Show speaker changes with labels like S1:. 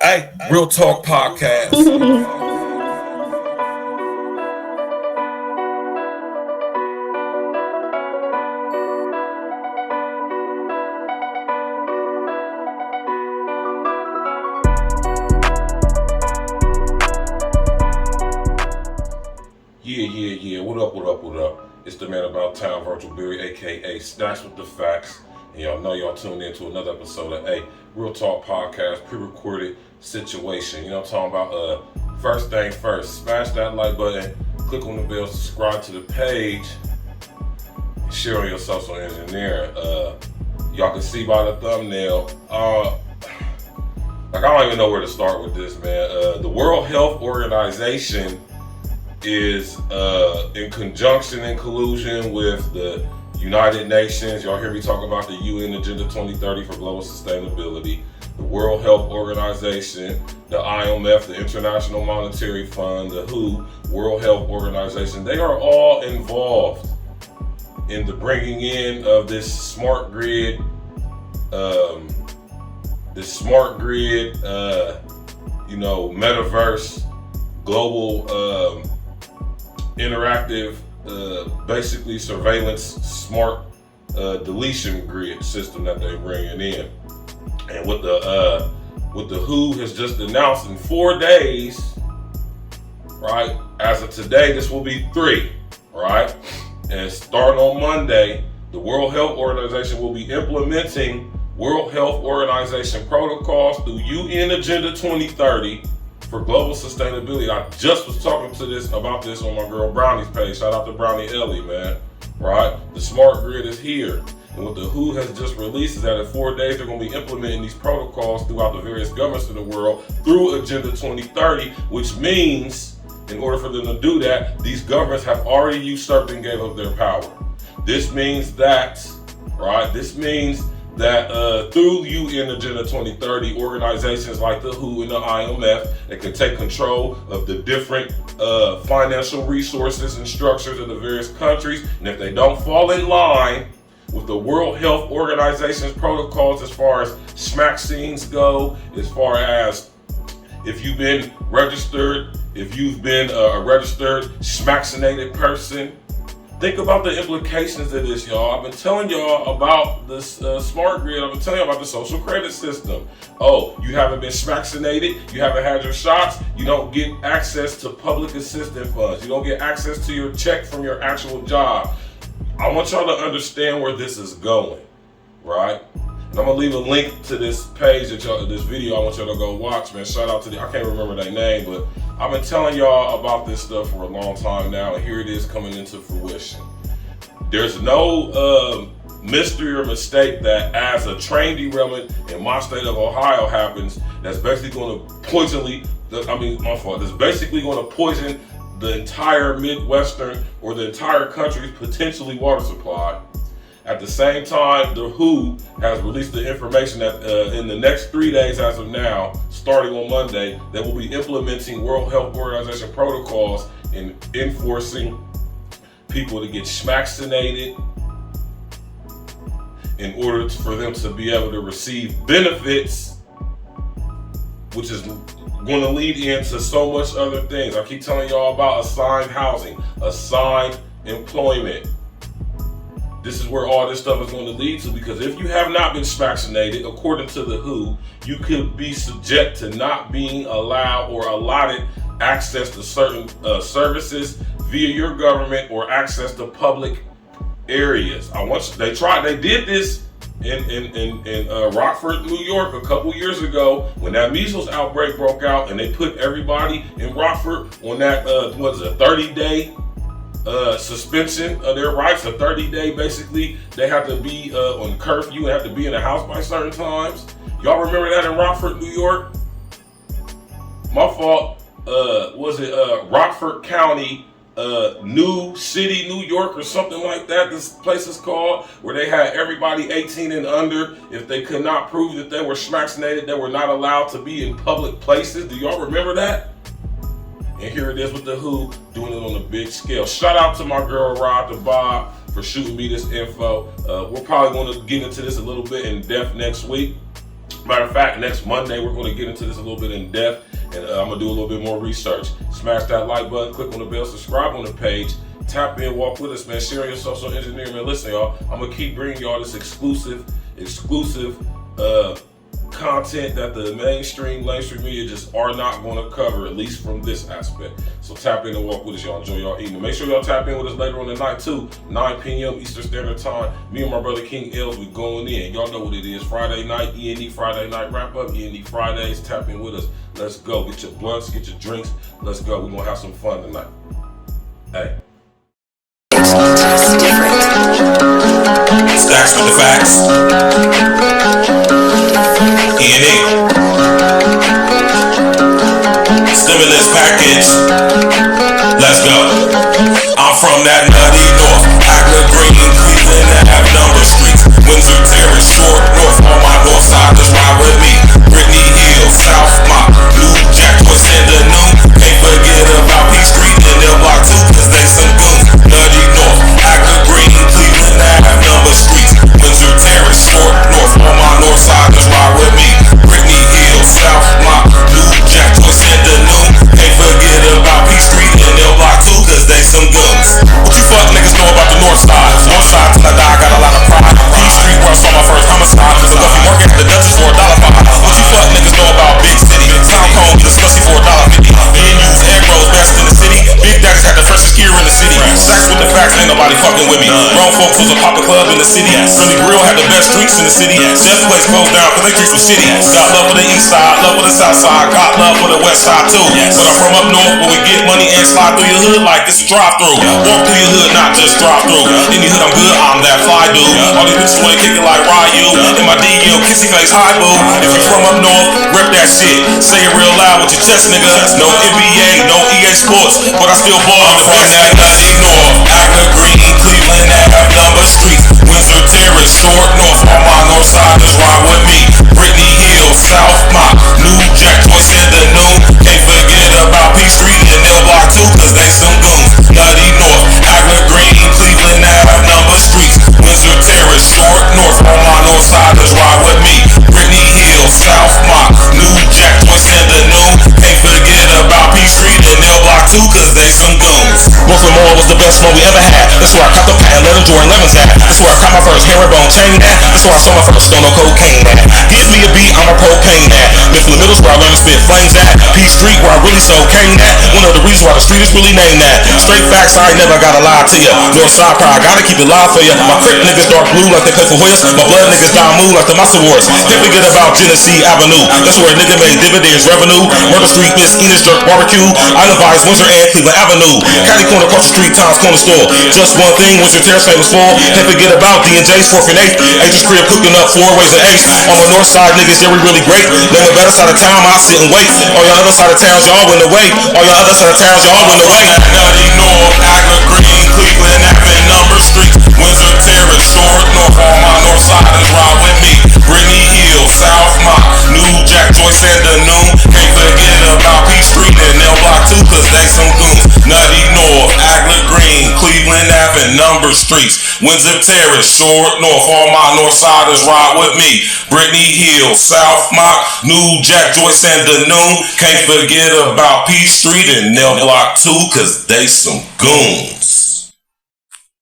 S1: Hey, Real Talk Podcast. Yeah. What up? It's the man about town, Virgil, aka Snacks with the Facts. And y'all know y'all tuned in to another episode of Real Talk Podcast, pre-recorded situation. You know what I'm talking about? First thing first, smash that like button, click on the bell, subscribe to the page, and share on your social engineer. Y'all can see by the thumbnail. I don't even know where to start with this, man. The World Health Organization is in conjunction and collusion with the United Nations. Y'all hear me talk about the UN Agenda 2030 for Global Sustainability, the World Health Organization, the IMF, the International Monetary Fund, the WHO, World Health Organization. They are all involved in the bringing in of this smart grid, metaverse, global interactive, basically surveillance smart deletion grid system that they're bringing in. And what the WHO has just announced in 4 days, right? As of today, this will be 3, right? And starting on Monday, the World Health Organization will be implementing World Health Organization protocols through UN Agenda 2030 for global sustainability. I just was talking about this on my girl Brownie's page. Shout out to Brownie Ellie, man. Right? The smart grid is here. And what the WHO has just released is that in 4 days, they're going to be implementing these protocols throughout the various governments in the world through Agenda 2030, which means in order for them to do that, these governments have already usurped and gave up their power. This means that, through UN Agenda 2030, organizations like the WHO and the IMF that can take control of the different financial resources and structures of the various countries. And if they don't fall in line with the World Health Organization's protocols as far as vaccines go, as far as if you've been a registered vaccinated person, think about the implications of this, y'all. I've been telling y'all about this smart grid. I've been telling y'all about the social credit system. Oh, you haven't been vaccinated, you haven't had your shots, you don't get access to public assistance funds, you don't get access to your check from your actual job. I want y'all to understand where this is going, right? And I'm gonna leave a link to this page this video I want y'all to go watch, man. Shout out to I can't remember their name, but I've been telling y'all about this stuff for a long time now, and here it is coming into fruition. There's no mystery or mistake that as a train derailment in my state of Ohio happens, that's basically going to that's basically going to poison the entire Midwestern or the entire country's potentially water supply. At the same time, the WHO has released the information that in the next 3 days as of now, starting on Monday, they will be implementing World Health Organization protocols and enforcing people to get vaccinated in order for them to be able to receive benefits, which is going to lead into so much other things. I keep telling y'all about assigned housing, assigned employment. This is where all this stuff is going to lead to, because if you have not been vaccinated, according to the WHO, you could be subject to not being allowed or allotted access to certain services via your government or access to public areas. They did this in Rockford, New York a couple years ago when that measles outbreak broke out, and they put everybody in Rockford on that 30-day suspension of their rights. A 30-day, basically, they have to be on curfew and have to be in the house by certain times. Y'all remember that in Rockford, New York? My fault. Was it Rockford County, New City, New York, or something like that? This place is called, where they had everybody 18 and under. If they could not prove that they were vaccinated, they were not allowed to be in public places. Do y'all remember that? And here it is with the WHO doing it on a big scale. Shout out to my girl Rod the Bob for shooting me this info. We're probably going to get into this a little bit in depth next week. Matter of fact, next Monday we're going to get into this a little bit in depth, and I'm going to do a little bit more research. Smash that like button, click on the bell, subscribe on the page, tap in, walk with us, man. Share your social engineering, man. Listen, y'all, I'm going to keep bringing y'all this exclusive content that the mainstream media just are not going to cover, at least from this aspect. So tap in and walk with us, y'all. Enjoy y'all evening. Make sure y'all tap in with us later on the night too, 9 p.m. Eastern Standard Time. Me and my brother King Els, we going in. Y'all know what it is. Friday night, E&E Friday night wrap up, E&E Fridays. Tap in with us. Let's go. Get your blunts, get your drinks. Let's go. We're going to have some fun tonight. Hey.
S2: Stacks with the facts. E&E. Stimulus package. Let's go. I'm from that nutty north. Agla Green, Cleveland, and have number streets. Windsor Terrace, Short North. On my north side, just ride with me. Brittany Hill, South Mott, New Jack, what's in the noon. Can't forget about P Street and L Block 2, cause they some goons. Nutty north. Agla Green, Cleveland, and have number streets. Windsor Terrace, Short North. On my north side, just ride with me. Brittany Hill, South Mott, New Jack, what's in the noon. Can't forget about P Street and L Block 2, cause they some goons. What you fuck niggas know about the north side? North side till I die, got a lot of pride. P Street where I saw my first homicide. Cause the Luffy working at the Dutchess for $1.05. What you fuck niggas know about Big City? Town Cone, get a slushy for $1.50. Menus, egg rolls, best in the city. Big Daddies had the freshest gear in the city. Stacks with the facts, ain't nobody fucking with me. Grown folks was a Papa Club in the city. Philly Grill had the best drinks in the city. Chef place closed down cause they drinks was shitty. Got love for the east side, love for the south side. Got love for the west side too. But I'm from up north where we get money and slide through your hood like it's a drive-through. Walk through your hood, not just drive through. Any hood I'm good, I'm that fly dude. All these bitches wanna kick it like Ryu. In my DM, kissy face, hi boo. If you from up north, rep that shit. Say it real loud with your chest, nigga. No NBA, no EA Sports, but I still ball on the best that nutty north. Agla Green, Cleveland, and have number streets. Windsor Terrace, Short North. On my north side, just ride with me. Brittany Hill, South Mott, New Jack, what's in the noon. Can't forget about P Street and L Block 2, cause they some goons. Nutty North, Agla Green, Cleveland, and have number streets. Windsor Terrace, Short North. On my north side, just ride with me. Brittany Hill, South Mott, New Jack, what's in the noon. Can't forget about P Street and L Block 2, cause they some goons. Brooklyn Mall was the best one we ever had. That's where I caught the patent leather Jordan Lemons at. That's where I caught my first herringbone chain at. That's where I saw my first stone of cocaine at. Give me a beat, I'm a propane at. Mifflin Middle's where I learned to spit flames at. P Street where I really sold cane at. One of the reasons why the street is really named that. Straight facts, I ain't never gotta lie to ya. North side pride, gotta keep it live for ya. My Crip niggas dark blue like they play for Hoyas. My blood niggas die moon like the Monster Wars. Can't forget about Genesee Avenue. That's where a nigga made dividends revenue. Murder Street, Miss Enos Jerk Barbecue. Island Vibes, Windsor and Cleveland Avenue. Caddy Corner, across the street, Tom's Corner Store. Just one thing, Windsor Terrace famous for. Can't forget about D&J's 4th and 8th. Agent's crib cooking up 4 ways and 8. On my north side, niggas, yeah, we really great. Name a better side of town, I sit and wait. All y'all other side of towns, y'all win the way. All y'all other side of towns, y'all win the way. Nutty North, Agla Green, Cleveland, having number streets. Windsor Terrace, Short North. On my north side, is ride with me. Brittany Hill, South Mott, New Jack, Joyce, and the noon. Can't forget about P Street and L Block 2, cause they some goons. Nutty North, Agla Green, Cleveland, having number streets. Windsor Terrace, Short North. On my north side, is ride with me. Brittany Hill, South Mott, New Jack, Joyce, and the noon. Can't forget about P Street and L Block 2, cause they some goons.